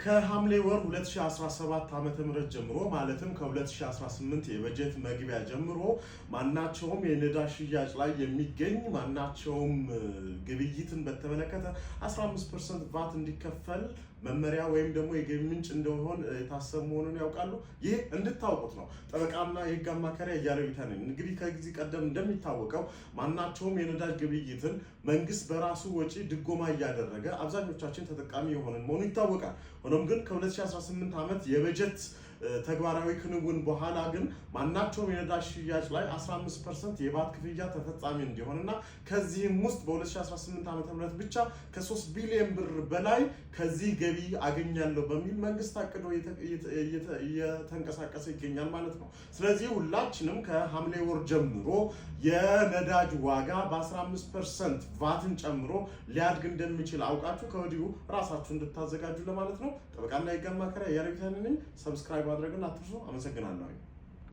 ከሐምሌ ወር 2017 ዓመተ ምህረት ጀምሮ ማለትም ከ2018 የበጀት መግቢያ ጀምሮ ማናቸውም የነዳጅ ሽያጭ ላይ የሚገኝ ማናቸውም ግብይትን በተመለከተ 15% ቫት እንዲከፈል መመሪያ ወይም ደግሞ የገቢ ምንጭ እንደሆነ የታሰበ መሆኑን ያውቃሉ። ይህ እንድታውቁት ነው ጠበቃና የህግ አማካሪ አያሌው ቢታኔ። እንግዲህ ከዚህ ቀደም እንደሚታወቀው ማናቸውም የነዳጅ ግብይትን መንግስት በራሱ ወጪ ድጎማ እያደረገ አብዛኞቻችን ተጠቃሚ የሆነን መሆኑ ይታወቃል። ሆኖም ግን ከ2018 ዓመት የበጀት ተግባራዊ ክንውን በኋላ ግን ማናቸውም የነዳጅ ሽያጭ ላይ 15% የቫት ክፍያ ተፈጻሚ እንዲሆንና ከዚህም ውስጥ በ2018 ዓ.ም ብቻ ከ3 ቢሊዮን ብር በላይ ከዚህ ገቢ አገኛለሁ በሚል መንግስት አቅዶ እየተንቀሳቀሰ ይገኛል ማለት ነው። ስለዚህ ሁላችንም ከሐምሌ ወር ጀምሮ የነዳጅ ዋጋ በ15% ቫትን ጨምሮ ሊያድግ እንደሚችል አውቃችሁ ከወዲሁ ራሳችሁ እንድታዘጋጁ ለማለት ነው። ጠበቃና የህግ አማካሪ አያሌው ቢታኔ ነኝ። ሰብስክራይብ ማድረግን አትርሱ። አመሰግናለሁ።